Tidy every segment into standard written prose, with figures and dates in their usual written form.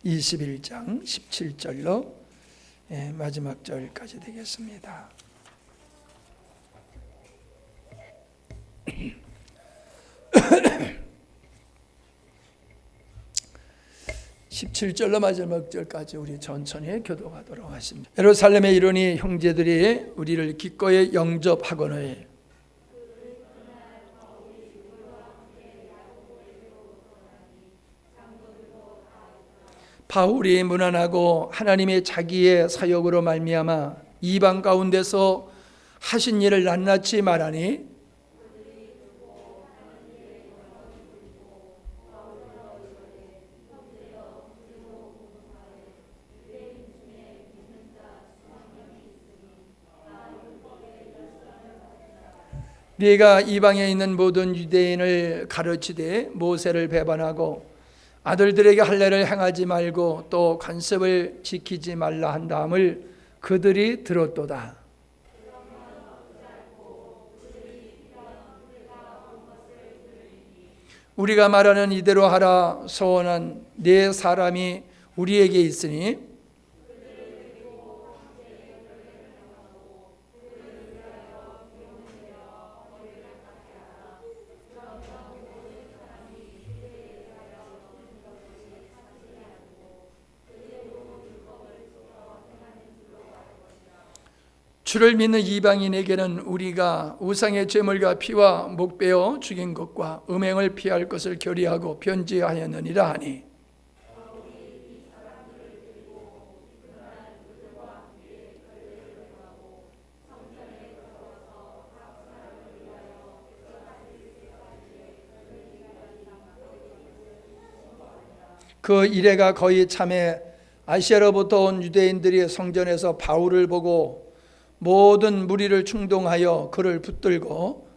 21장 17절로 마지막 절까지 되겠습니다. 17절로 마지막 절까지 우리 천천히 교도하도록 하십니다. 예루살렘에 이르니 형제들이 우리를 기꺼이 영접하거늘 바울이 무난하고 하나님의 자기의 사역으로 말미암아 이방 가운데서 하신 일을 낱낱이 말하니 네가 이방에 있는 모든 유대인을 가르치되 모세를 배반하고 아들들에게 할례를 행하지 말고 또 관습을 지키지 말라 한다함을 그들이 들었도다. 우리가 말하는 이대로 하라. 소원한 네 사람이 우리에게 있으니 주를 믿는 이방인에게는 우리가 우상의 제물과 피와 목 베어 죽인 것과 음행을 피할 것을 결의하고 편지하였느니라 하니 그 이래가 거의 참에 아시아로부터 온 유대인들이 성전에서 바울을 보고 모든 무리를 충동하여 그를 붙들고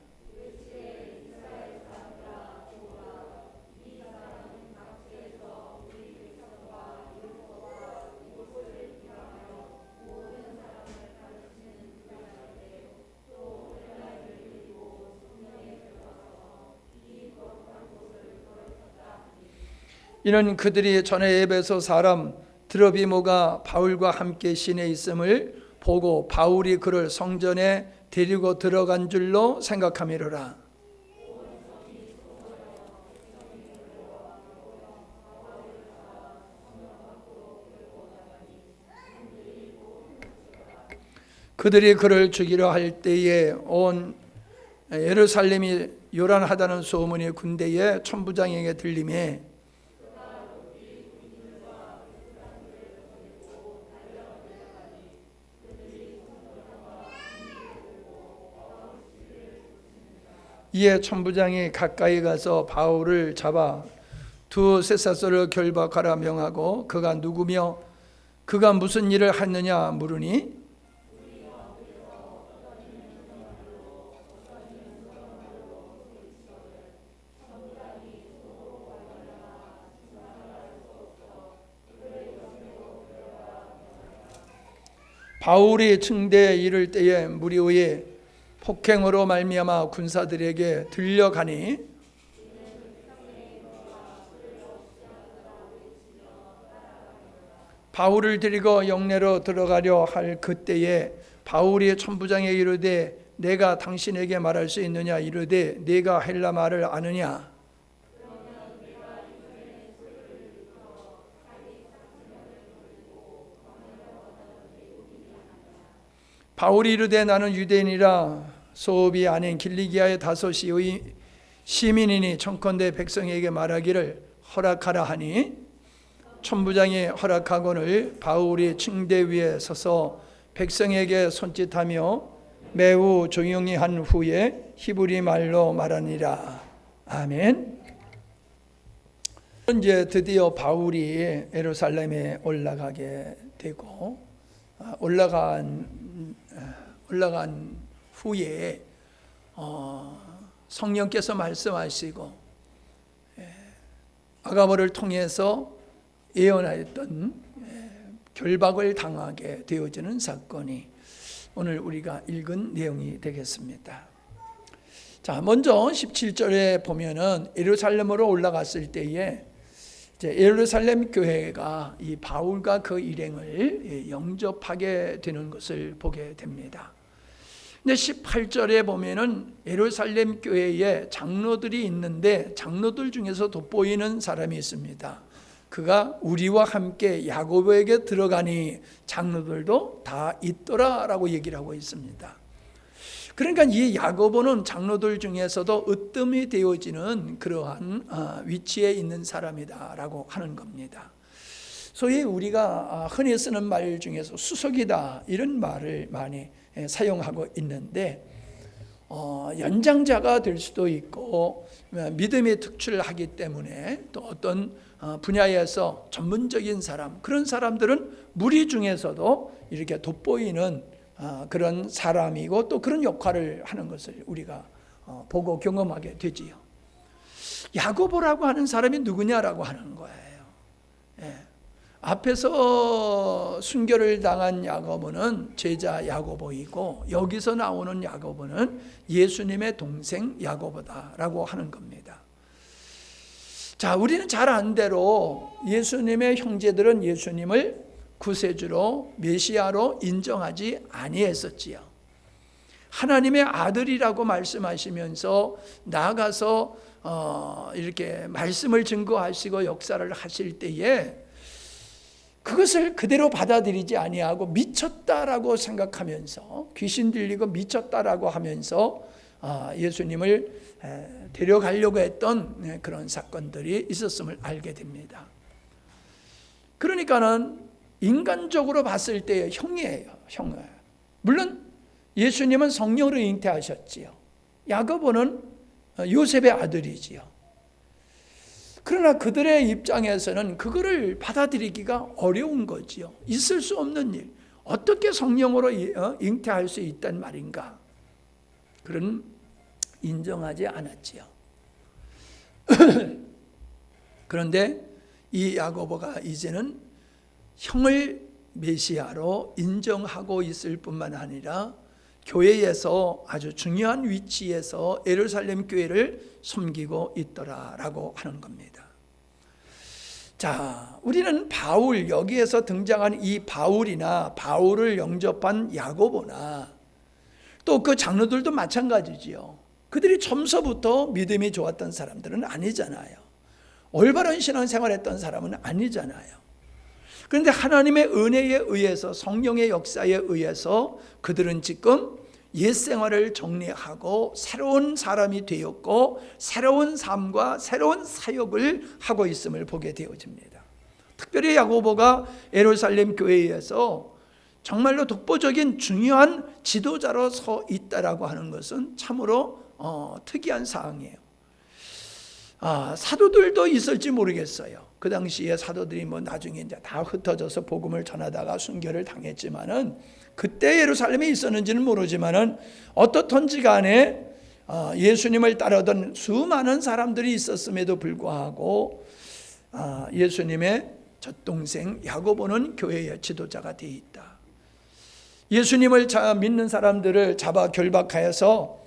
이는 그들이 전에 에베소 사람 드로비모가 바울과 함께 시내에 있음을 보고 바울이 그를 성전에 데리고 들어간 줄로 생각함이로라. 그들이 그를 죽이려 할 때에 온 예루살렘이 요란하다는 소문이 군대의 천부장에게 들림에 이에 천부장이 가까이 가서 바울을 잡아 두 쇠사슬을 결박하라 명하고 그가 누구며 그가 무슨 일을 했느냐 물으니 바울이 층대에 이를 때에 무리 위에 폭행으로 말미암아 군사들에게 들려가니 바울을 데리고 영내로 들어가려 할 그때에 바울이 천부장에게 이르되 내가 당신에게 말할 수 있느냐 이르되 네가 헬라 말을 아느냐 바울이 이르되 나는 유대인이라 소읍이 아닌 길리기아의 다소시의 시민이니 청컨대 백성에게 말하기를 허락하라 하니 천부장이 허락하거늘 바울이 층대 위에 서서 백성에게 손짓하며 매우 조용히 한 후에 히브리 말로 말하니라. 아멘. 이제 드디어 바울이 예루살렘에 올라가게 되고 올라간 후에 성령께서 말씀하시고 아가보를 통해서 예언하였던 결박을 당하게 되어지는 사건이 오늘 우리가 읽은 내용이 되겠습니다. 자, 먼저 17절에 보면은 예루살렘으로 올라갔을 때에 이제 예루살렘 교회가 이 바울과 그 일행을 영접하게 되는 것을 보게 됩니다. 근데 18절에 보면은 예루살렘 교회에 장로들이 있는데 장로들 중에서 돋보이는 사람이 있습니다. 그가 우리와 함께 야고보에게 들어가니 장로들도 다 있더라라고 얘기를 하고 있습니다. 그러니까 이 야고보는 장로들 중에서도 으뜸이 되어지는 그러한 위치에 있는 사람이다라고 하는 겁니다. 소위 우리가 흔히 쓰는 말 중에서 수석이다 이런 말을 많이 사용하고 있는데 연장자가 될 수도 있고 믿음이 특출하기 때문에 또 어떤 분야에서 전문적인 사람, 그런 사람들은 무리 중에서도 이렇게 돋보이는 그런 사람이고 또 그런 역할을 하는 것을 우리가 보고 경험하게 되지요. 야고보라고 하는 사람이 누구냐라고 하는 거예요. 앞에서 순교를 당한 야고보는 제자 야고보이고 여기서 나오는 야고보는 예수님의 동생 야고보다라고 하는 겁니다. 자, 우리는 잘 안 대로 예수님의 형제들은 예수님을 구세주로 메시아로 인정하지 아니했었지요. 하나님의 아들이라고 말씀하시면서 나아가서 이렇게 말씀을 증거하시고 역사를 하실 때에 그것을 그대로 받아들이지 아니하고 미쳤다라고 생각하면서 귀신 들리고 미쳤다라고 하면서 예수님을 데려가려고 했던 그런 사건들이 있었음을 알게 됩니다. 그러니까는 인간적으로 봤을 때의 형이에요. 물론 예수님은 성령으로 잉태하셨지요. 야고보는 요셉의 아들이지요. 그러나 그들의 입장에서는 그거를 받아들이기가 어려운 거지요. 있을 수 없는 일. 어떻게 성령으로 잉태할 수 있단 말인가? 그런 인정하지 않았지요. 그런데 이 야고보가 이제는 형을 메시아로 인정하고 있을 뿐만 아니라 교회에서 아주 중요한 위치에서 예루살렘 교회를 섬기고 있더라라고 하는 겁니다. 자, 우리는 바울, 여기에서 등장한 이 바울이나 바울을 영접한 야고보나 또 그 장로들도 마찬가지지요. 그들이 처음서부터 믿음이 좋았던 사람들은 아니잖아요. 올바른 신앙생활했던 사람은 아니잖아요. 그런데 하나님의 은혜에 의해서 성령의 역사에 의해서 그들은 지금 옛생활을 정리하고 새로운 사람이 되었고 새로운 삶과 새로운 사역을 하고 있음을 보게 되어집니다. 특별히 야고보가 예루살렘 교회에서 정말로 독보적인 중요한 지도자로 서 있다라고 하는 것은 참으로 특이한 사항이에요. 사도들도 있을지 모르겠어요. 그 당시에 사도들이 나중에 이제 다 흩어져서 복음을 전하다가 순교를 당했지만은 그때 예루살렘에 있었는지는 모르지만은 어떻든지 간에 예수님을 따르던 수많은 사람들이 있었음에도 불구하고 예수님의 젖동생 야고보는 교회의 지도자가 되어 있다. 예수님을 믿는 사람들을 잡아 결박하여서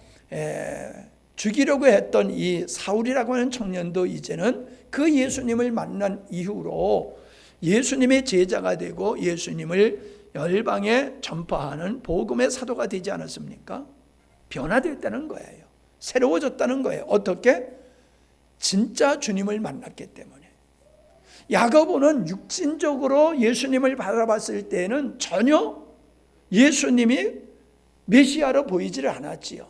죽이려고 했던 이 사울이라고 하는 청년도 이제는 그 예수님을 만난 이후로 예수님의 제자가 되고 예수님을 열방에 전파하는 복음의 사도가 되지 않았습니까? 변화됐다는 거예요. 새로워졌다는 거예요. 어떻게? 진짜 주님을 만났기 때문에. 야고보는 육신적으로 예수님을 바라봤을 때는 전혀 예수님이 메시아로 보이지를 않았지요.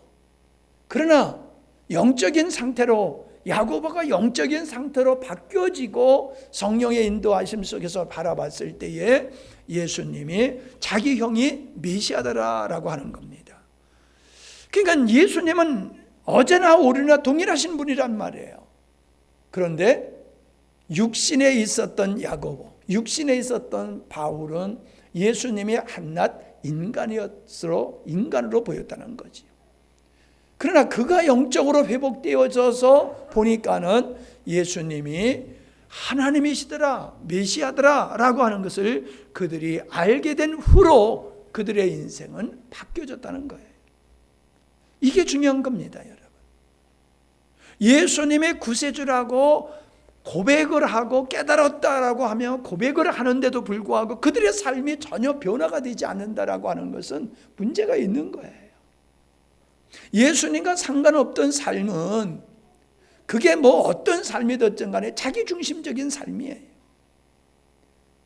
그러나 영적인 상태로 야고보가 영적인 상태로 바뀌어지고 성령의 인도하심 속에서 바라봤을 때에 예수님이 자기 형이 메시아다라고 하는 겁니다. 그러니까 예수님은 어제나 오늘이나 동일하신 분이란 말이에요. 그런데 육신에 있었던 야고보, 육신에 있었던 바울은 예수님이 한낱 인간으로 보였다는 거지요. 그러나 그가 영적으로 회복되어져서 보니까는 예수님이 하나님이시더라, 메시아더라 라고 하는 것을 그들이 알게 된 후로 그들의 인생은 바뀌어졌다는 거예요. 이게 중요한 겁니다, 여러분. 예수님의 구세주라고 고백을 하고 깨달았다라고 하면 고백을 하는데도 불구하고 그들의 삶이 전혀 변화가 되지 않는다라고 하는 것은 문제가 있는 거예요. 예수님과 상관없던 삶은 그게 뭐 어떤 삶이 됐든 간에 자기 중심적인 삶이에요.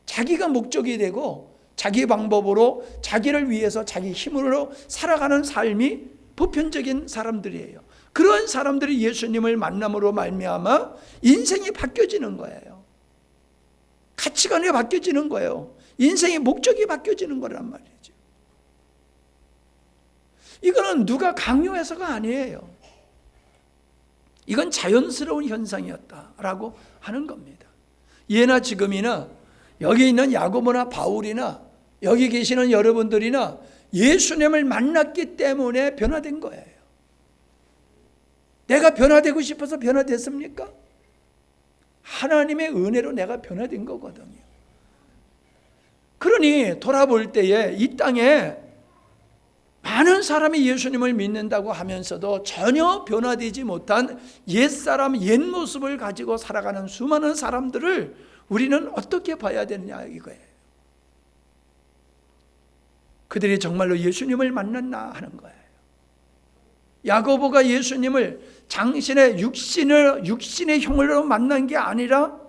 자기가 목적이 되고 자기 방법으로 자기를 위해서 자기 힘으로 살아가는 삶이 보편적인 사람들이에요. 그런 사람들이 예수님을 만남으로 말미암아 인생이 바뀌어지는 거예요. 가치관이 바뀌어지는 거예요. 인생의 목적이 바뀌어지는 거란 말이죠. 이거는 누가 강요해서가 아니에요. 이건 자연스러운 현상이었다라고 하는 겁니다. 예나 지금이나 여기 있는 야고보나 바울이나 여기 계시는 여러분들이나 예수님을 만났기 때문에 변화된 거예요. 내가 변화되고 싶어서 변화됐습니까? 하나님의 은혜로 내가 변화된 거거든요. 그러니 돌아볼 때에 이 땅에 많은 사람이 예수님을 믿는다고 하면서도 전혀 변화되지 못한 옛사람, 옛모습을 가지고 살아가는 수많은 사람들을 우리는 어떻게 봐야 되느냐 이거예요. 그들이 정말로 예수님을 만났나 하는 거예요. 야고보가 예수님을 당신의 육신의 형으로 만난 게 아니라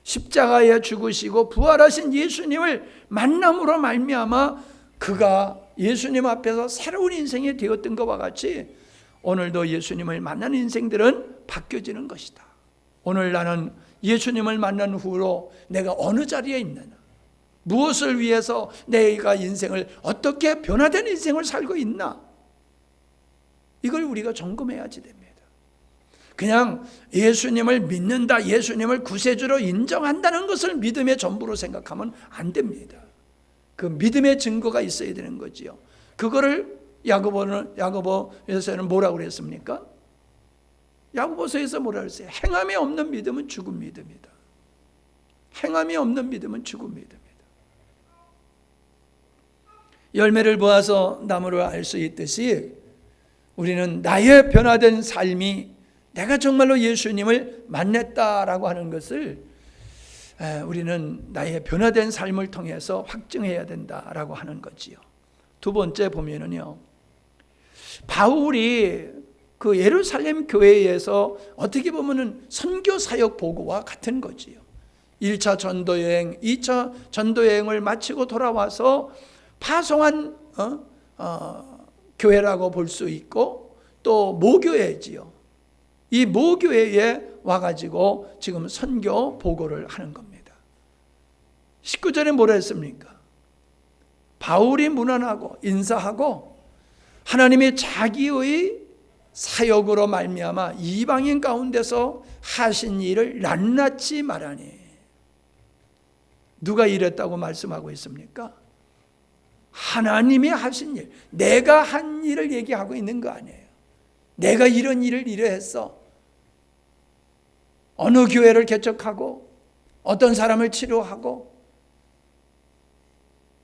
십자가에 죽으시고 부활하신 예수님을 만남으로 말미암아 그가 예수님 앞에서 새로운 인생이 되었던 것과 같이 오늘도 예수님을 만난 인생들은 바뀌어지는 것이다. 오늘 나는 예수님을 만난 후로 내가 어느 자리에 있느냐, 무엇을 위해서 내가 인생을 어떻게 변화된 인생을 살고 있나, 이걸 우리가 점검해야지 됩니다. 그냥 예수님을 믿는다, 예수님을 구세주로 인정한다는 것을 믿음의 전부로 생각하면 안 됩니다. 그 믿음의 증거가 있어야 되는 거지요. 그거를 야고보서에는 뭐라고 그랬습니까? 야고보서에서 뭐라고 했어요? 행함이 없는 믿음은 죽은 믿음이다. 행함이 없는 믿음은 죽은 믿음이다. 열매를 보아서 나무를 알 수 있듯이 우리는 나의 변화된 삶이 내가 정말로 예수님을 만났다라고 하는 것을 우리는 나의 변화된 삶을 통해서 확증해야 된다라고 하는 거지요. 두 번째 보면은요, 바울이 그 예루살렘 교회에서 어떻게 보면은 선교 사역 보고와 같은 거지요. 1차 전도여행, 2차 전도여행을 마치고 돌아와서 파송한 교회라고 볼 수 있고 또 모교회지요. 이 모교회에 와가지고 지금 선교 보고를 하는 겁니다. 19절에 뭐라 했습니까? 바울이 문안하고 인사하고 하나님이 자기의 사역으로 말미암아 이방인 가운데서 하신 일을 낱낱이 말하니. 누가 이랬다고 말씀하고 있습니까? 하나님이 하신 일, 내가 한 일을 얘기하고 있는 거 아니에요. 내가 이런 일을 이래했어. 어느 교회를 개척하고 어떤 사람을 치료하고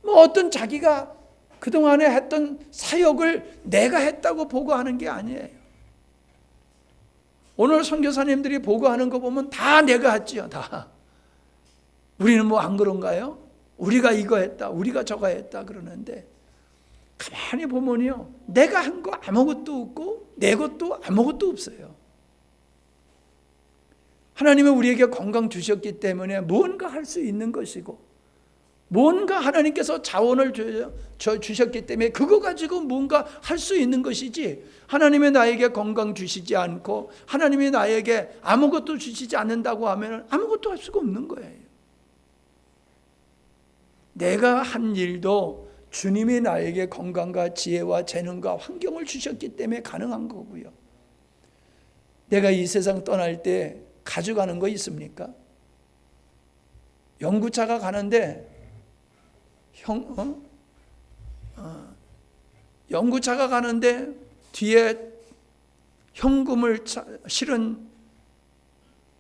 뭐 어떤 자기가 그동안에 했던 사역을 내가 했다고 보고하는 게 아니에요. 오늘 선교사님들이 보고하는 거 보면 다 내가 했지요. 다. 우리는 뭐 안 그런가요? 우리가 이거 했다, 우리가 저거 했다 그러는데 가만히 보면요, 내가 한 거 아무것도 없고 내 것도 아무것도 없어요. 하나님은 우리에게 건강 주셨기 때문에 뭔가 할 수 있는 것이고, 뭔가 하나님께서 자원을 주셨기 때문에 그거 가지고 뭔가 할 수 있는 것이지, 하나님이 나에게 건강 주시지 않고 하나님이 나에게 아무것도 주시지 않는다고 하면 아무것도 할 수가 없는 거예요. 내가 한 일도 주님이 나에게 건강과 지혜와 재능과 환경을 주셨기 때문에 가능한 거고요. 내가 이 세상 떠날 때 가져가는 거 있습니까? 연구차가 가는데 연구차가 가는데 뒤에 현금을 실은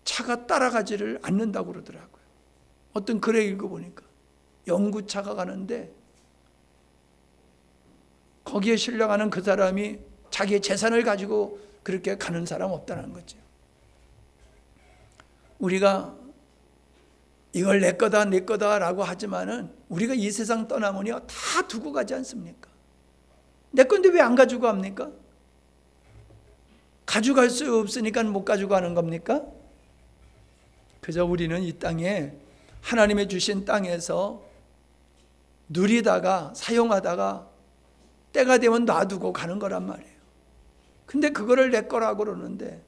차가 따라가지를 않는다고 그러더라고요. 어떤 글에 읽어보니까 연구차가 가는데 거기에 실려가는 그 사람이 자기의 재산을 가지고 그렇게 가는 사람 없다는 거죠. 우리가 이걸 내 거다 내 거다라고 하지만은 우리가 이 세상 떠나면요 다 두고 가지 않습니까? 내 건데 왜 안 가지고 갑니까? 가져갈 수 없으니까 못 가지고 가는 겁니까? 그저 우리는 이 땅에 하나님의 주신 땅에서 누리다가 사용하다가 때가 되면 놔두고 가는 거란 말이에요. 근데 그거를 내 거라고 그러는데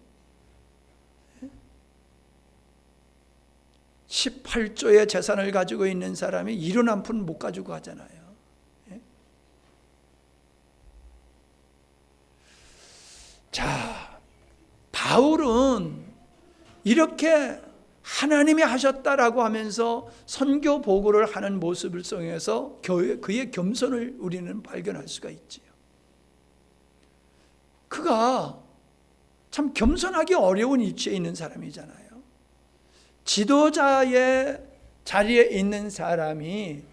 18조의 재산을 가지고 있는 사람이 1원 한 푼 못 가지고 가잖아요. 자, 바울은 이렇게 하나님이 하셨다라고 하면서 선교 보고를 하는 모습을 통해서 그의 겸손을 우리는 발견할 수가 있지요. 그가 참 겸손하기 어려운 위치에 있는 사람이잖아요. 지도자의 자리에 있는 사람이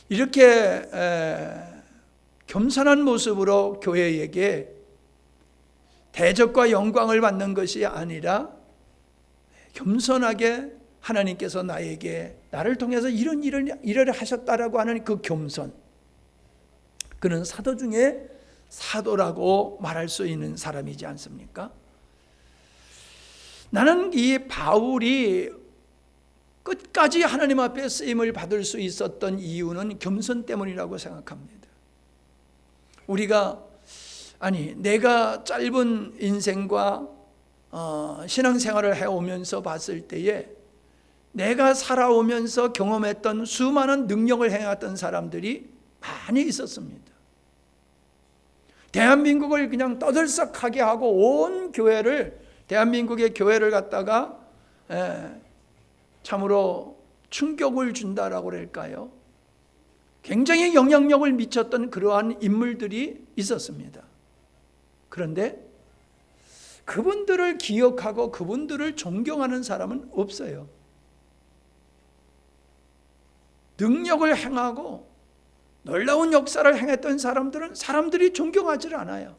이렇게 겸손한 모습으로 교회에게 대접과 영광을 받는 것이 아니라 겸손하게 하나님께서 나를 통해서 이런 일을 하셨다라고 하는 그 겸손, 그는 사도 중에 사도라고 말할 수 있는 사람이지 않습니까? 나는 이 바울이 끝까지 하나님 앞에 쓰임을 받을 수 있었던 이유는 겸손 때문이라고 생각합니다. 내가 짧은 인생과 신앙생활을 해오면서 봤을 때에 내가 살아오면서 경험했던 수많은 능력을 행했던 사람들이 많이 있었습니다. 대한민국을 그냥 떠들썩하게 하고 온 교회를, 대한민국의 교회를 갖다가 참으로 충격을 준다라고 그럴까요? 굉장히 영향력을 미쳤던 그러한 인물들이 있었습니다. 그런데 그분들을 기억하고 그분들을 존경하는 사람은 없어요. 능력을 행하고 놀라운 역사를 행했던 사람들은 사람들이 존경하지 않아요.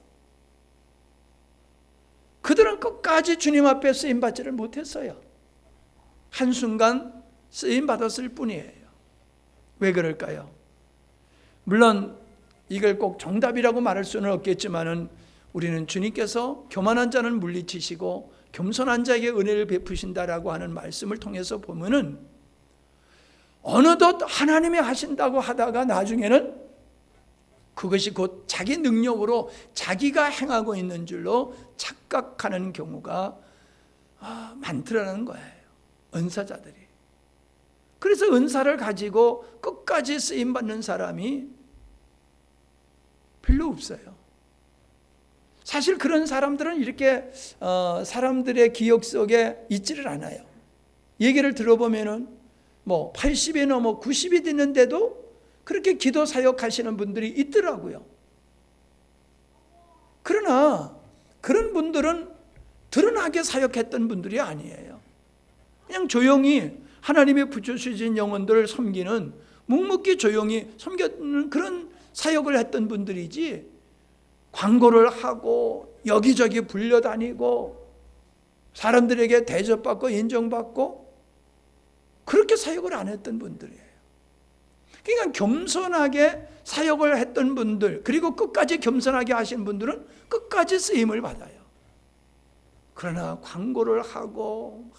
그들은 끝까지 주님 앞에 쓰임받지를 못했어요. 한순간 쓰임받았을 뿐이에요. 왜 그럴까요? 물론 이걸 꼭 정답이라고 말할 수는 없겠지만은 우리는 주님께서 교만한 자는 물리치시고 겸손한 자에게 은혜를 베푸신다라고 하는 말씀을 통해서 보면은 어느덧 하나님이 하신다고 하다가 나중에는 그것이 곧 자기 능력으로 자기가 행하고 있는 줄로 착각하는 경우가 많더라는 거예요. 은사자들이. 그래서 은사를 가지고 끝까지 쓰임받는 사람이 별로 없어요. 사실 그런 사람들은 이렇게 사람들의 기억 속에 있지를 않아요. 얘기를 들어보면은 80이 넘어 90이 됐는데도 그렇게 기도 사역하시는 분들이 있더라고요. 그러나 그런 분들은 드러나게 사역했던 분들이 아니에요. 그냥 조용히 하나님의 부주신 영혼들을 섬기는, 묵묵히 조용히 섬기는 그런 사역을 했던 분들이지, 광고를 하고 여기저기 불려다니고 사람들에게 대접받고 인정받고 그렇게 사역을 안 했던 분들이에요. 그러니까 겸손하게 사역을 했던 분들, 그리고 끝까지 겸손하게 하신 분들은 끝까지 쓰임을 받아요. 그러나 광고를 하고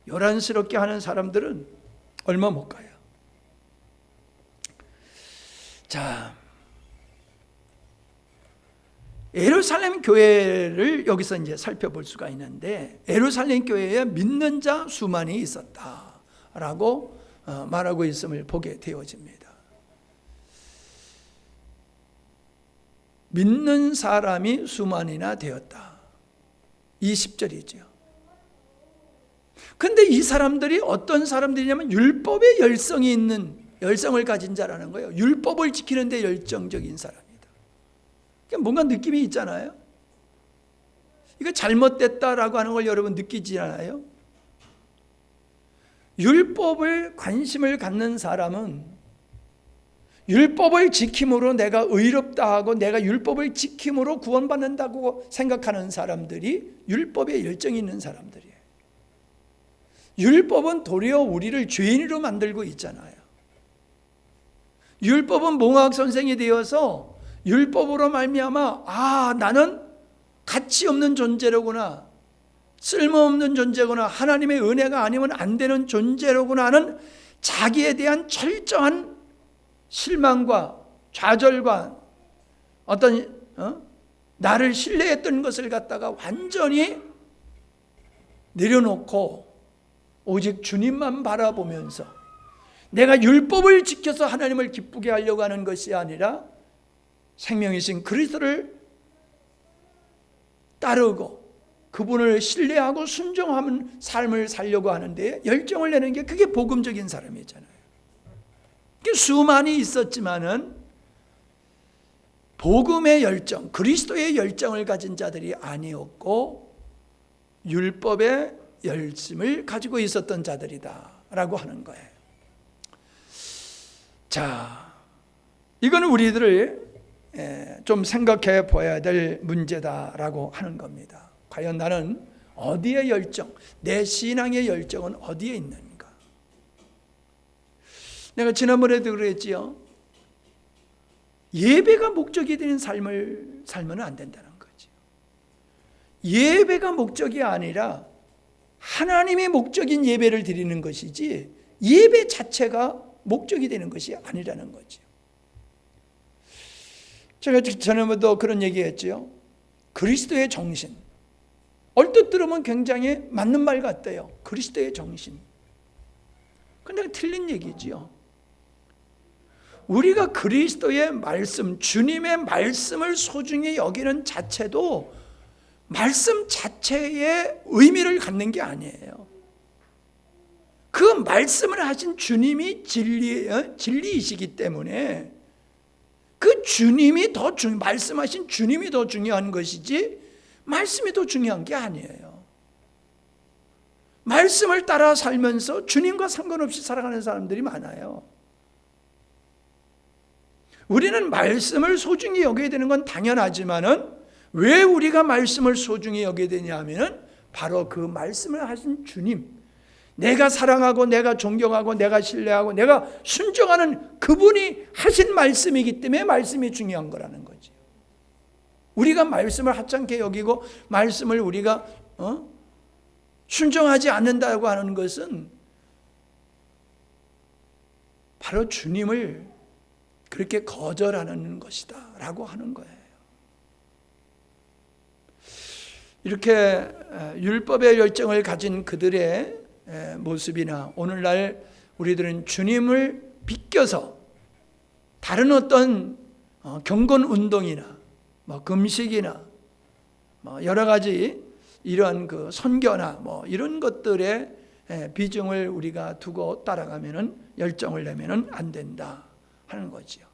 요란스럽게 하는 사람들은 얼마 못 가요. 자, 예루살렘 교회를 여기서 이제 살펴볼 수가 있는데, 예루살렘 교회에 믿는 자 수만이 있었다라고 말하고 있음을 보게 되어집니다. 믿는 사람이 수만이나 되었다. 20절이죠. 근데 이 사람들이 어떤 사람들이냐면 율법에 열성을 가진 자라는 거예요. 율법을 지키는 데 열정적인 사람. 뭔가 느낌이 있잖아요. 이거 잘못됐다라고 하는 걸 여러분 느끼지 않아요? 율법을 관심을 갖는 사람은 율법을 지킴으로 내가 의롭다 하고 내가 율법을 지킴으로 구원받는다고 생각하는 사람들이 율법에 열정이 있는 사람들이에요. 율법은 도리어 우리를 죄인으로 만들고 있잖아요. 율법은 몽학 선생이 되어서 율법으로 말미암아 나는 가치 없는 존재로구나, 쓸모없는 존재구나, 하나님의 은혜가 아니면 안 되는 존재로구나 하는 자기에 대한 철저한 실망과 좌절과 어떤 나를 신뢰했던 것을 갖다가 완전히 내려놓고 오직 주님만 바라보면서 내가 율법을 지켜서 하나님을 기쁘게 하려고 하는 것이 아니라 생명이신 그리스도를 따르고 그분을 신뢰하고 순종하는 삶을 살려고 하는데 열정을 내는 게 그게 복음적인 사람이잖아요. 수많이 있었지만은 복음의 열정, 그리스도의 열정을 가진 자들이 아니었고 율법의 열심을 가지고 있었던 자들이다라고 하는 거예요. 자, 이거는 우리들을 좀 생각해 봐야 될 문제다라고 하는 겁니다. 과연 나는 어디에 열정, 내 신앙의 열정은 어디에 있는가? 내가 지난번에도 그랬지요. 예배가 목적이 되는 삶을 살면 안 된다는 거죠. 예배가 목적이 아니라 하나님의 목적인 예배를 드리는 것이지 예배 자체가 목적이 되는 것이 아니라는 거죠. 제가 전에도 그런 얘기했죠. 그리스도의 정신. 얼핏 들으면 굉장히 맞는 말 같아요. 그리스도의 정신. 근데 틀린 얘기지요. 우리가 그리스도의 말씀, 주님의 말씀을 소중히 여기는 자체도 말씀 자체의 의미를 갖는 게 아니에요. 그 말씀을 하신 주님이 진리이시기 때문에 그 주님이 말씀하신 주님이 더 중요한 것이지 말씀이 더 중요한 게 아니에요. 말씀을 따라 살면서 주님과 상관없이 살아가는 사람들이 많아요. 우리는 말씀을 소중히 여겨야 되는 건 당연하지만은 왜 우리가 말씀을 소중히 여겨야 되냐 하면은 바로 그 말씀을 하신 주님, 내가 사랑하고 내가 존경하고 내가 신뢰하고 내가 순종하는 그분이 하신 말씀이기 때문에 말씀이 중요한 거라는 거지. 우리가 말씀을 하찮게 여기고 말씀을 우리가 순종하지 않는다고 하는 것은 바로 주님을 그렇게 거절하는 것이다 라고 하는 거예요. 이렇게 율법의 열정을 가진 그들의 모습이나 오늘날 우리들은 주님을 비껴서 다른 어떤 경건 운동이나 금식이나 여러 가지 이런 그 선교나 이런 것들의 비중을 우리가 두고 따라가면은 열정을 내면은 안 된다 하는 거지요.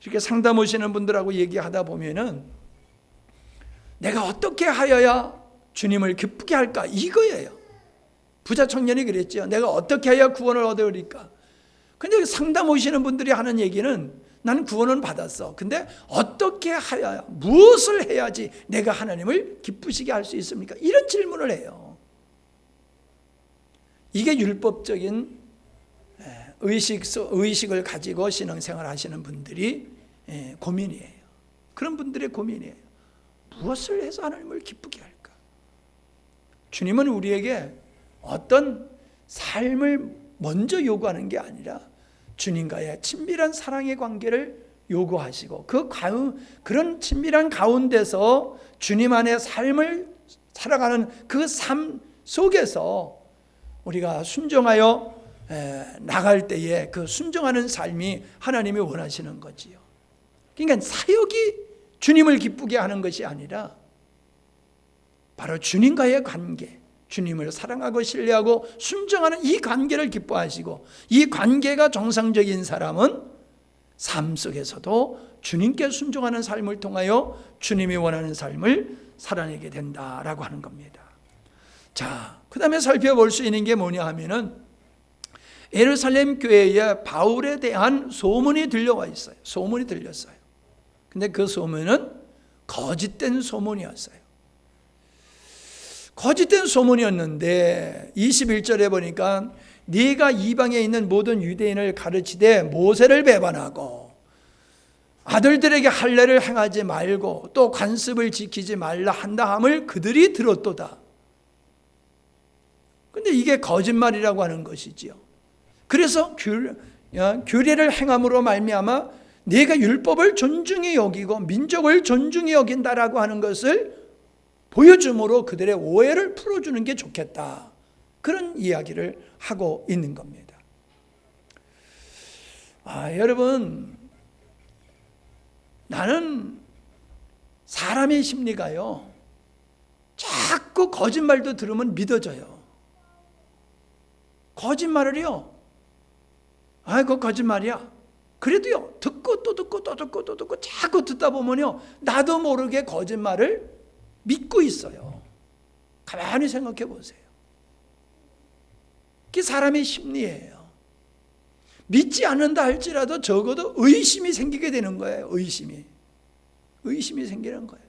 이렇게 상담 오시는 분들하고 얘기하다 보면은 내가 어떻게 하여야 주님을 기쁘게 할까 이거예요. 부자 청년이 그랬죠. 내가 어떻게 해야 구원을 얻으리까? 근데 상담 오시는 분들이 하는 얘기는 나는 구원은 받았어. 근데 어떻게 하여야, 무엇을 해야지 내가 하나님을 기쁘시게 할 수 있습니까? 이런 질문을 해요. 이게 율법적인 의식을 가지고 신앙생활 하시는 분들이 고민이에요. 그런 분들의 고민이에요. 무엇을 해서 하나님을 기쁘게 할까? 주님은 우리에게 어떤 삶을 먼저 요구하는 게 아니라 주님과의 친밀한 사랑의 관계를 요구하시고 그런 친밀한 가운데서 주님 안에 삶을 살아가는 그 삶 속에서 우리가 순종하여 나갈 때에 그 순종하는 삶이 하나님이 원하시는 거지요. 그러니까 사역이 주님을 기쁘게 하는 것이 아니라 바로 주님과의 관계, 주님을 사랑하고 신뢰하고 순종하는 이 관계를 기뻐하시고 이 관계가 정상적인 사람은 삶 속에서도 주님께 순종하는 삶을 통하여 주님이 원하는 삶을 살아내게 된다라고 하는 겁니다. 자, 그 다음에 살펴볼 수 있는 게 뭐냐 하면은 예루살렘 교회에 바울에 대한 소문이 들려와 있어요. 소문이 들렸어요. 근데 그 소문은 거짓된 소문이었어요. 거짓된 소문이었는데 21절에 보니까 네가 이방에 있는 모든 유대인을 가르치되 모세를 배반하고 아들들에게 할례를 행하지 말고 또 관습을 지키지 말라 한다 함을 그들이 들었도다. 근데 이게 거짓말이라고 하는 것이지요. 그래서 규례를 행함으로 말미암아 네가 율법을 존중히 여기고 민족을 존중히 여긴다라고 하는 것을 보여줌으로 그들의 오해를 풀어주는 게 좋겠다. 그런 이야기를 하고 있는 겁니다. 여러분, 나는 사람의 심리가요, 자꾸 거짓말도 들으면 믿어져요. 거짓말을요, 그거 거짓말이야. 그래도요, 듣고 또 듣고 또 듣고 또 듣고 자꾸 듣다 보면요, 나도 모르게 거짓말을 믿고 있어요. 가만히 생각해 보세요. 그게 사람의 심리예요. 믿지 않는다 할지라도 적어도 의심이 생기게 되는 거예요. 의심이 생기는 거예요.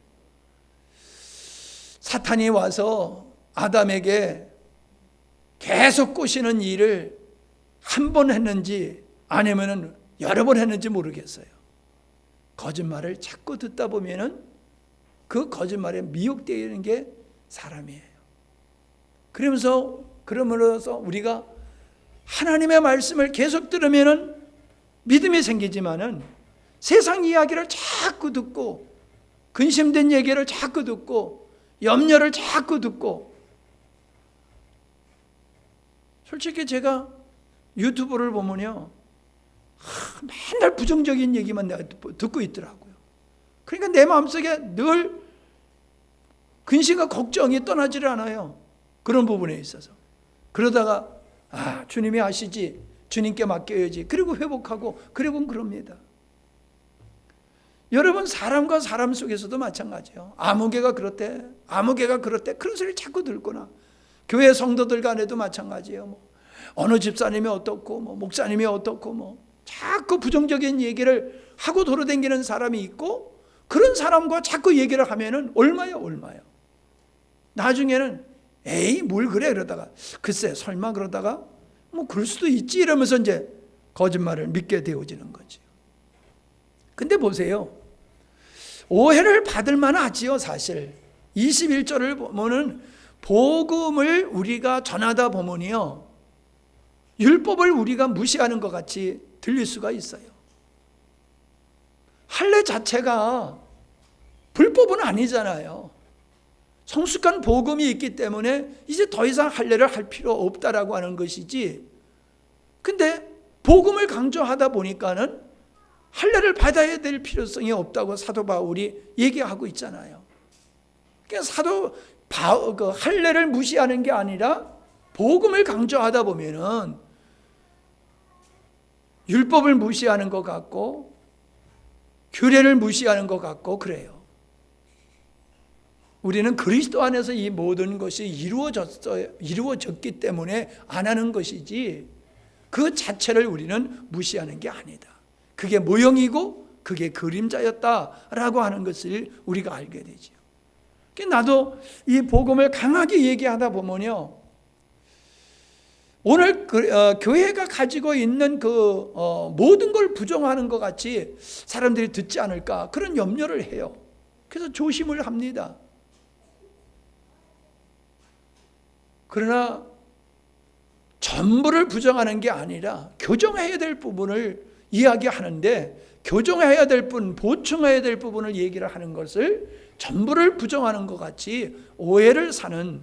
사탄이 와서 아담에게 계속 꼬시는 일을 한 번 했는지 아니면 여러 번 했는지 모르겠어요. 거짓말을 자꾸 듣다 보면은 그 거짓말에 미혹되는 게 사람이에요. 그러므로서 우리가 하나님의 말씀을 계속 들으면은 믿음이 생기지만은 세상 이야기를 자꾸 듣고 근심된 얘기를 자꾸 듣고 염려를 자꾸 듣고, 솔직히 제가 유튜브를 보면요, 맨날 부정적인 얘기만 내가 듣고 있더라고요. 그러니까 내 마음속에 늘 근심과 걱정이 떠나지를 않아요. 그런 부분에 있어서. 그러다가 주님이 아시지, 주님께 맡겨야지, 그리고 회복하고, 그리고 그럽니다. 여러분, 사람과 사람 속에서도 마찬가지예요. 아무개가 그렇대, 아무개가 그렇대, 그런 소리를 자꾸 듣거나, 교회 성도들 간에도 마찬가지예요. 어느 집사님이 어떻고, 목사님이 어떻고, 자꾸 부정적인 얘기를 하고 돌아다니는 사람이 있고, 그런 사람과 자꾸 얘기를 하면은 얼마요. 나중에는 에이 뭘 그래 그러다가 글쎄 설마 그러다가 그럴 수도 있지 이러면서 이제 거짓말을 믿게 되어지는 거죠. 근데 보세요, 오해를 받을 만하지요. 사실 21절을 보면은 복음을 우리가 전하다 보면요, 율법을 우리가 무시하는 것 같이 들릴 수가 있어요. 할례 자체가 불법은 아니잖아요. 성숙한 복음이 있기 때문에 이제 더 이상 할례를 할 필요 없다라고 하는 것이지, 근데 복음을 강조하다 보니까는 할례를 받아야 될 필요성이 없다고 사도 바울이 얘기하고 있잖아요. 그러니까 할례를 무시하는 게 아니라 복음을 강조하다 보면은 율법을 무시하는 것 같고 규례를 무시하는 것 같고 그래요. 우리는 그리스도 안에서 이 모든 것이 이루어졌기 때문에 안 하는 것이지, 그 자체를 우리는 무시하는 게 아니다. 그게 모형이고 그게 그림자였다라고 하는 것을 우리가 알게 되죠. 나도 이 복음을 강하게 얘기하다 보면요, 오늘 교회가 가지고 있는 그 모든 걸 부정하는 것 같이 사람들이 듣지 않을까, 그런 염려를 해요. 그래서 조심을 합니다. 그러나 전부를 부정하는 게 아니라 교정해야 될 부분을 이야기하는데, 교정해야 될 부분, 보충해야 될 부분을 얘기를 하는 것을 전부를 부정하는 것 같이 오해를 사는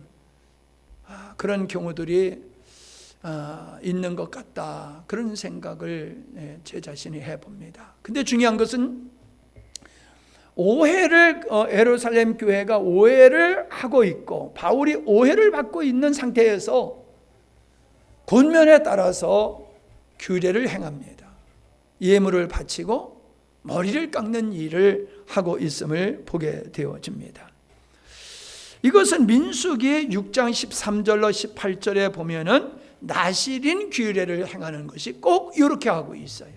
그런 경우들이 있는 것 같다, 그런 생각을 제 자신이 해봅니다. 근데 중요한 것은 오해를 예루살렘 교회가 오해를 하고 있고 바울이 오해를 받고 있는 상태에서 권면에 따라서 규례를 행합니다. 예물을 바치고 머리를 깎는 일을 하고 있음을 보게 되어집니다. 이것은 민수기 6장 13절로 18절에 보면은 나실인 규례를 행하는 것이 꼭 이렇게 하고 있어요.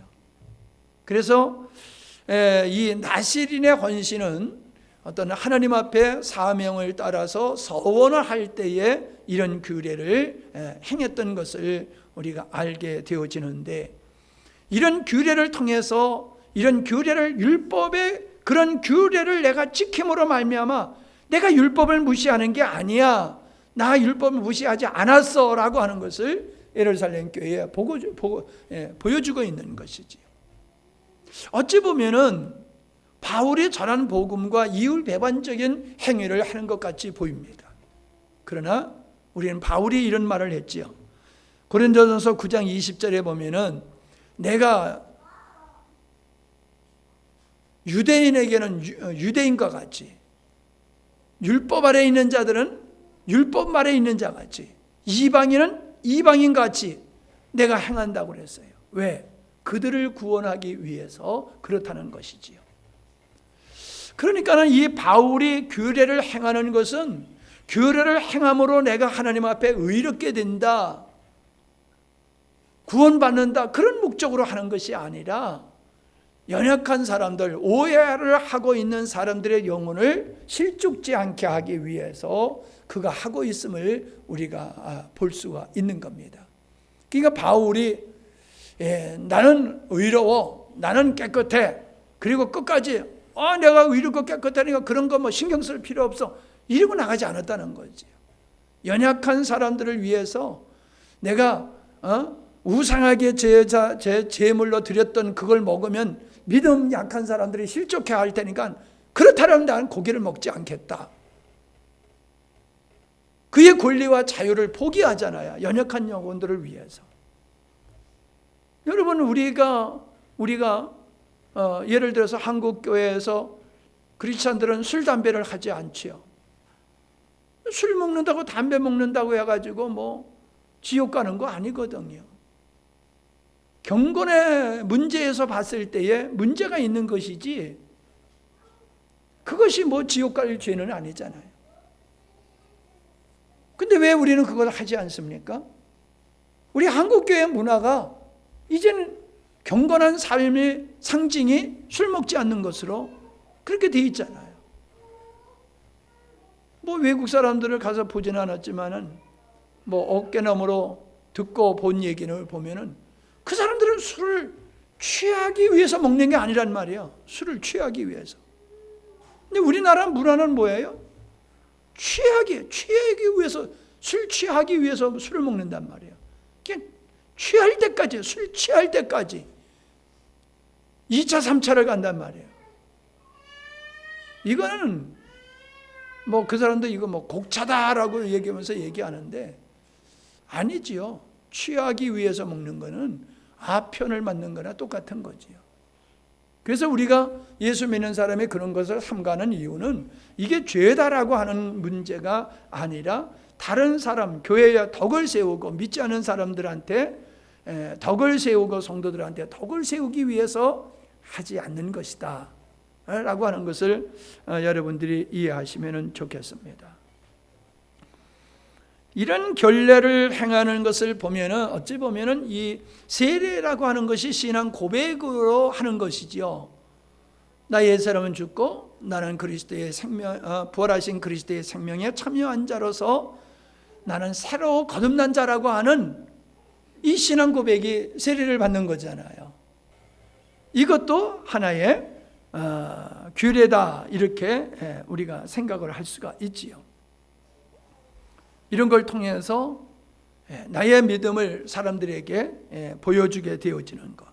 그래서 이 나실인의 헌신은 어떤 하나님 앞에 사명을 따라서 서원을 할 때에 이런 규례를 행했던 것을 우리가 알게 되어지는데, 이런 규례를 통해서 이런 규례를, 율법의 그런 규례를 내가 지킴으로 말미암아 내가 율법을 무시하는 게 아니야, 나 율법을 무시하지 않았어 라고 하는 것을 예루살렘 교회에 보여주고 있는 것이지요. 어찌 보면은 바울이 전한 복음과 이율배반적인 행위를 하는 것 같이 보입니다. 그러나 우리는 바울이 이런 말을 했지요. 고린도전서 9장 20절에 보면은 내가 유대인에게는 유대인과 같이, 율법 아래 있는 자들은 율법 아래 있는 자 같이, 이방인은 이방인 같이 내가 행한다고 그랬어요. 왜? 그들을 구원하기 위해서 그렇다는 것이지요. 그러니까는 이 바울이 규례를 행하는 것은 규례를 행함으로 내가 하나님 앞에 의롭게 된다, 구원받는다, 그런 목적으로 하는 것이 아니라 연약한 사람들, 오해를 하고 있는 사람들의 영혼을 실족지 않게 하기 위해서 그가 하고 있음을 우리가 볼 수가 있는 겁니다. 그러니까 바울이 나는 의로워, 나는 깨끗해, 그리고 끝까지 내가 의롭고 깨끗하니까 그런 거 뭐 신경 쓸 필요 없어, 이러고 나가지 않았다는 거지. 연약한 사람들을 위해서 내가 우상하게 제 제물로 드렸던 그걸 먹으면 믿음 약한 사람들이 실족해 할 테니까 그렇다면 나는 고기를 먹지 않겠다. 그의 권리와 자유를 포기하잖아요, 연약한 영혼들을 위해서. 여러분, 우리가 예를 들어서 한국 교회에서 크리스찬들은 술 담배를 하지 않지요. 술 먹는다고 담배 먹는다고 해가지고 뭐 지옥 가는 거 아니거든요. 경건의 문제에서 봤을 때에 문제가 있는 것이지, 그것이 뭐 지옥 갈 죄는 아니잖아요. 근데 왜 우리는 그걸 하지 않습니까? 우리 한국교회 문화가 이제는 경건한 삶의 상징이 술 먹지 않는 것으로 그렇게 돼 있잖아요. 뭐 외국 사람들을 가서 보지는 않았지만은 뭐 어깨너머로 듣고 본 얘기를 보면은 그 사람들은 술을 취하기 위해서 먹는 게 아니란 말이에요. 술을 취하기 위해서. 근데 우리나라 문화는 뭐예요? 취하기 위해서, 술 취하기 위해서 술을 먹는단 말이에요. 그냥 취할 때까지, 술 취할 때까지 2차, 3차를 간단 말이에요. 이거는 뭐 그 사람도 이거 뭐 곡차다라고 얘기하면서 얘기하는데 아니지요. 취하기 위해서 먹는 거는 아편을 맞는 거나 똑같은 거지요. 그래서 우리가 예수 믿는 사람이 그런 것을 삼가는 이유는 이게 죄다라고 하는 문제가 아니라 다른 사람, 교회에 덕을 세우고 믿지 않은 사람들한테 덕을 세우고 성도들한테 덕을 세우기 위해서 하지 않는 것이다 라고 하는 것을 여러분들이 이해하시면 좋겠습니다. 이런 결례를 행하는 것을 보면은 어찌 보면은 이 세례라고 하는 것이 신앙 고백으로 하는 것이지요. 나 옛사람은 죽고 나는 그리스도의 생명, 부활하신 그리스도의 생명에 참여한 자로서 나는 새로 거듭난 자라고 하는 이 신앙 고백이 세례를 받는 거잖아요. 이것도 하나의 규례다, 이렇게 우리가 생각을 할 수가 있지요. 이런 걸 통해서 나의 믿음을 사람들에게 보여주게 되어지는 것.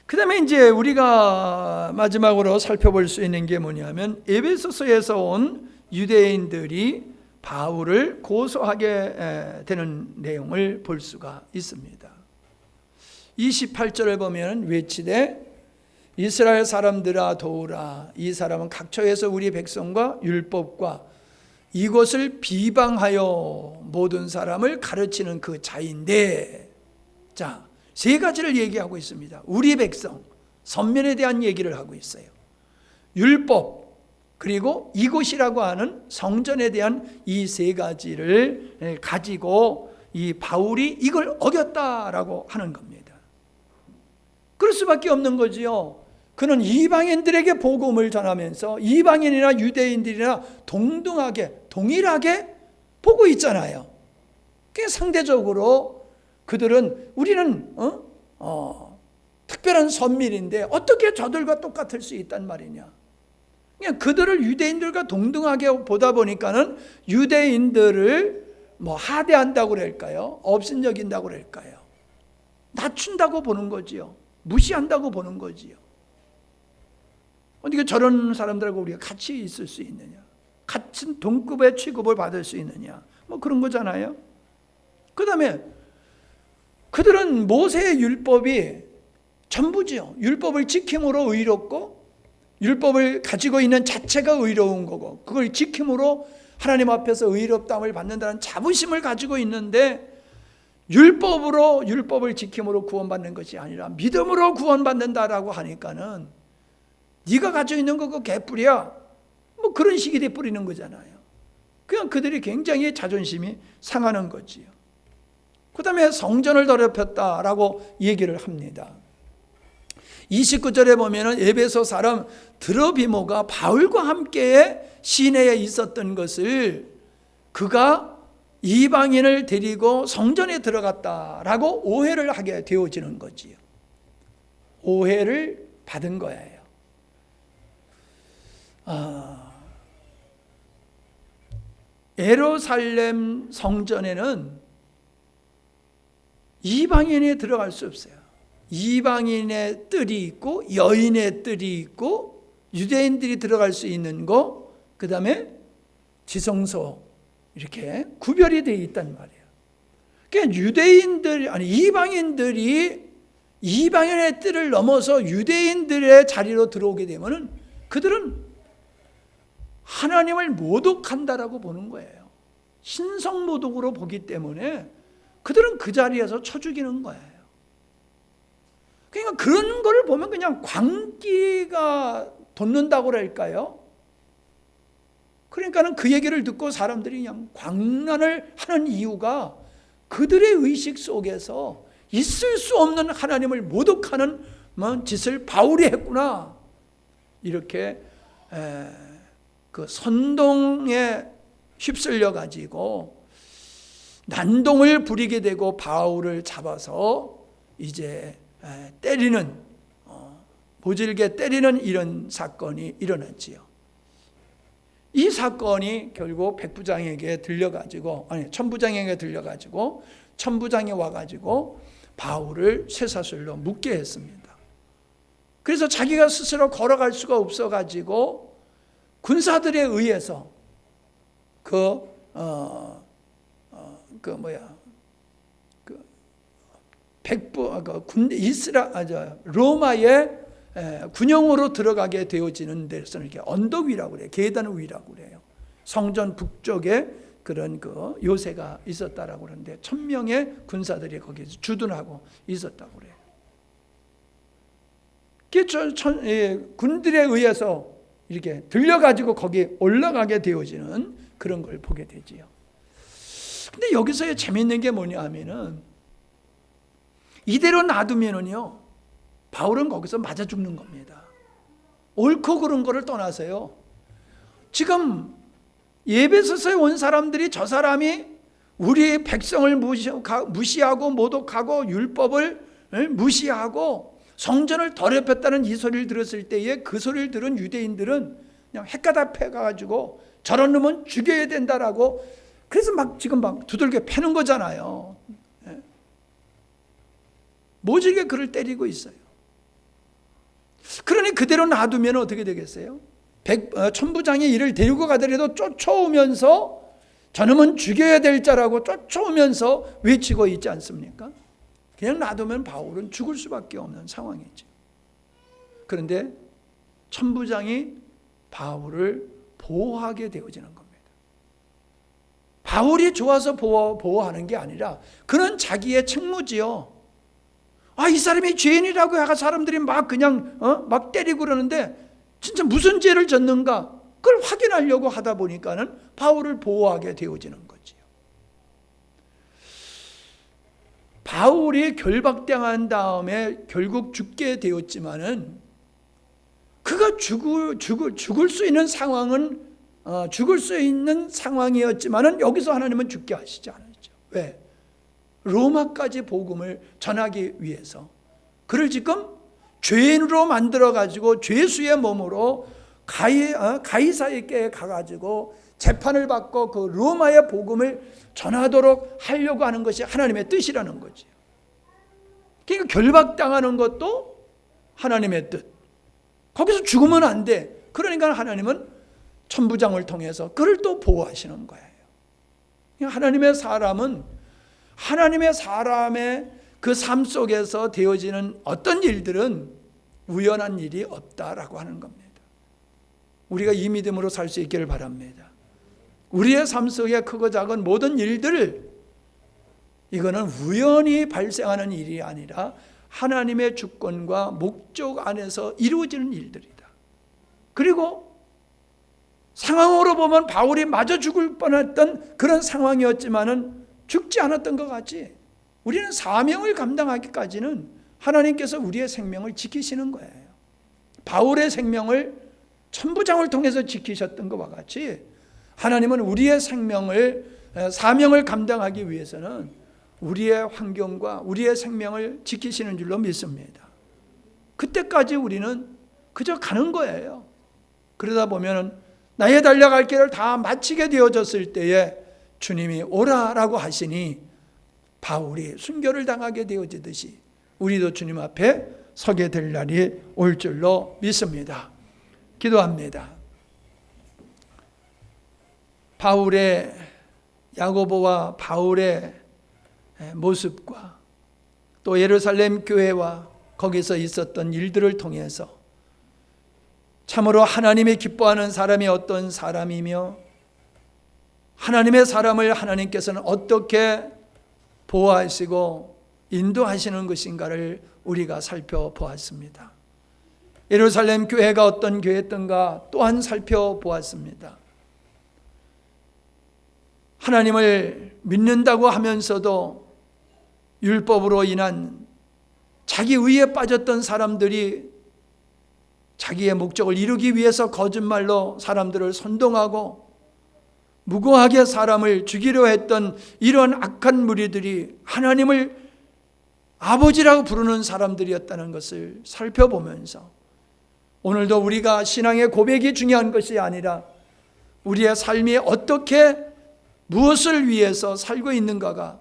그 다음에 이제 우리가 마지막으로 살펴볼 수 있는 게 뭐냐면, 에베소서에서 온 유대인들이 바울을 고소하게 되는 내용을 볼 수가 있습니다. 28절을 보면 외치되 이스라엘 사람들아 도우라, 이 사람은 각처에서 우리 백성과 율법과 이것을 비방하여 모든 사람을 가르치는 그 자인데, 자, 세 가지를 얘기하고 있습니다. 우리 백성, 선면에 대한 얘기를 하고 있어요. 율법, 그리고 이곳이라고 하는 성전에 대한 이 세 가지를 가지고 이 바울이 이걸 어겼다라고 하는 겁니다. 그럴 수밖에 없는 거지요. 그는 이방인들에게 복음을 전하면서 이방인이나 유대인들이나 동일하게 보고 있잖아요. 그게 상대적으로 그들은 우리는 특별한 선밀인데 어떻게 저들과 똑같을 수 있단 말이냐. 그냥 그들을 유대인들과 동등하게 보다 보니까는 유대인들을 하대한다고 그럴까요? 업신여긴다고 그럴까요? 낮춘다고 보는 거지요. 무시한다고 보는 거지요. 어떻게 저런 사람들하고 우리가 같이 있을 수 있느냐? 같은 동급의 취급을 받을 수 있느냐? 그런 거잖아요. 그 다음에 그들은 모세의 율법이 전부지요. 율법을 지킴으로 의롭고 율법을 가지고 있는 자체가 의로운 거고 그걸 지킴으로 하나님 앞에서 의롭다함을 받는다는 자부심을 가지고 있는데 율법을 지킴으로 구원받는 것이 아니라 믿음으로 구원받는다라고 하니까는 네가 가지고 있는 거 그거 개뿔이야. 그런 식이 돼 뿌리는 거잖아요. 그냥 그들이 굉장히 자존심이 상하는 거지요. 그 다음에 성전을 더럽혔다라고 얘기를 합니다. 29절에 보면은 에베소 사람 드로비모가 바울과 함께 시내에 있었던 것을 그가 이방인을 데리고 성전에 들어갔다라고 오해를 하게 되어지는 거지요. 오해를 받은 거예요. 예루살렘 성전에는 이방인이 들어갈 수 없어요. 이방인의 뜰이 있고 여인의 뜰이 있고 유대인들이 들어갈 수 있는 거, 그 다음에 지성소 이렇게 구별이 되어 있단 말이에요. 그러니까 이방인들이 이방인의 뜰을 넘어서 유대인들의 자리로 들어오게 되면은 그들은 하나님을 모독한다라고 보는 거예요. 신성모독으로 보기 때문에 그들은 그 자리에서 쳐 죽이는 거예요. 그러니까 그런 걸 보면 그냥 광기가 돋는다고 그럴까요? 그러니까는 그 얘기를 듣고 사람들이 그냥 광란을 하는 이유가 그들의 의식 속에서 있을 수 없는 하나님을 모독하는 짓을 바울이 했구나. 이렇게 그 선동에 휩쓸려 가지고 난동을 부리게 되고 바울을 잡아서 이제 때리는, 모질게 때리는 이런 사건이 일어났지요. 이 사건이 결국 백부장에게 들려가지고, 천부장에게 들려가지고 천부장이 와가지고 바울을 쇠사슬로 묶게 했습니다. 그래서 자기가 스스로 걸어갈 수가 없어가지고 군사들에 의해서 로마의 군영으로 들어가게 되어지는 데서는 이렇게 언덕 위라고 그래요. 계단 위라고 그래요. 성전 북쪽에 그런 요새가 있었다라고 그러는데 1000명의 군사들이 거기서 주둔하고 있었다고 그래요. 군들에 의해서 이렇게 들려가지고 거기에 올라가게 되어지는 그런 걸 보게 되지요. 근데 여기서의 재밌는 게 뭐냐 하면은 이대로 놔두면은요, 바울은 거기서 맞아 죽는 겁니다. 옳고 그른 거를 떠나서요. 지금 에베소서에 온 사람들이 저 사람이 우리 백성을 무시하고 모독하고 율법을 무시하고 성전을 더럽혔다는 이 소리를 들었을 때에 그 소리를 들은 유대인들은 그냥 헷가닥 패가지고 저런 놈은 죽여야 된다라고 그래서 지금 두들겨 패는 거잖아요. 모질게 그를 때리고 있어요. 그러니 그대로 놔두면 어떻게 되겠어요? 천부장이 이를 데리고 가더라도 쫓아오면서 저놈은 죽여야 될 자라고 쫓아오면서 외치고 있지 않습니까? 그냥 놔두면 바울은 죽을 수밖에 없는 상황이죠. 그런데 천부장이 바울을 보호하게 되어지는 겁니다. 바울이 좋아서 보호하는 게 아니라 그는 자기의 책무지요. 이 사람이 죄인이라고 해가 사람들이 막 때리고 그러는데 진짜 무슨 죄를 졌는가 그걸 확인하려고 하다 보니까는 바울을 보호하게 되어지는 거지요. 바울이 결박당한 다음에 결국 죽게 되었지만은 그가 죽을 수 있는 상황은 죽을 수 있는 상황이었지만은 여기서 하나님은 죽게 하시지 않았죠. 왜? 로마까지 복음을 전하기 위해서 그를 지금 죄인으로 만들어 가지고 죄수의 몸으로 가이사에게 가가지고 재판을 받고 그 로마의 복음을 전하도록 하려고 하는 것이 하나님의 뜻이라는 거지. 그러니까 결박당하는 것도 하나님의 뜻. 거기서 죽으면 안 돼. 그러니까 하나님은 천부장을 통해서 그를 또 보호하시는 거예요. 하나님의 사람은 하나님의 사람의 그 삶 속에서 되어지는 어떤 일들은 우연한 일이 없다라고 하는 겁니다. 우리가 이 믿음으로 살 수 있기를 바랍니다. 우리의 삶 속에 크고 작은 모든 일들, 이거는 우연히 발생하는 일이 아니라 하나님의 주권과 목적 안에서 이루어지는 일들이다. 그리고 상황으로 보면 바울이 마저 죽을 뻔했던 그런 상황이었지만은 죽지 않았던 것 같지. 우리는 사명을 감당하기까지는 하나님께서 우리의 생명을 지키시는 거예요. 바울의 생명을 천부장을 통해서 지키셨던 것과 같이 하나님은 우리의 사명을 감당하기 위해서는 우리의 환경과 우리의 생명을 지키시는 줄로 믿습니다. 그때까지 우리는 그저 가는 거예요. 그러다 보면 나의 달려갈 길을 다 마치게 되어졌을 때에 주님이 오라라고 하시니 바울이 순교를 당하게 되어지듯이 우리도 주님 앞에 서게 될 날이 올 줄로 믿습니다. 기도합니다. 야고보와 바울의 모습과 또 예루살렘 교회와 거기서 있었던 일들을 통해서 참으로 하나님이 기뻐하는 사람이 어떤 사람이며 하나님의 사람을 하나님께서는 어떻게 보호하시고 인도하시는 것인가를 우리가 살펴보았습니다. 예루살렘 교회가 어떤 교회였던가 또한 살펴보았습니다. 하나님을 믿는다고 하면서도 율법으로 인한 자기 의에 빠졌던 사람들이 자기의 목적을 이루기 위해서 거짓말로 사람들을 선동하고 무고하게 사람을 죽이려 했던 이런 악한 무리들이 하나님을 아버지라고 부르는 사람들이었다는 것을 살펴보면서 오늘도 우리가 신앙의 고백이 중요한 것이 아니라 우리의 삶이 어떻게 무엇을 위해서 살고 있는가가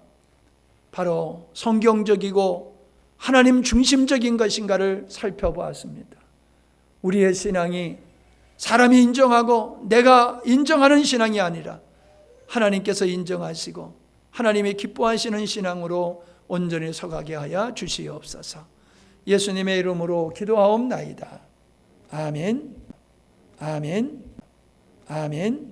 바로 성경적이고 하나님 중심적인 것인가를 살펴보았습니다. 우리의 신앙이 사람이 인정하고 내가 인정하는 신앙이 아니라 하나님께서 인정하시고 하나님이 기뻐하시는 신앙으로 온전히 서가게 하여 주시옵소서. 예수님의 이름으로 기도하옵나이다. 아멘. 아멘. 아멘.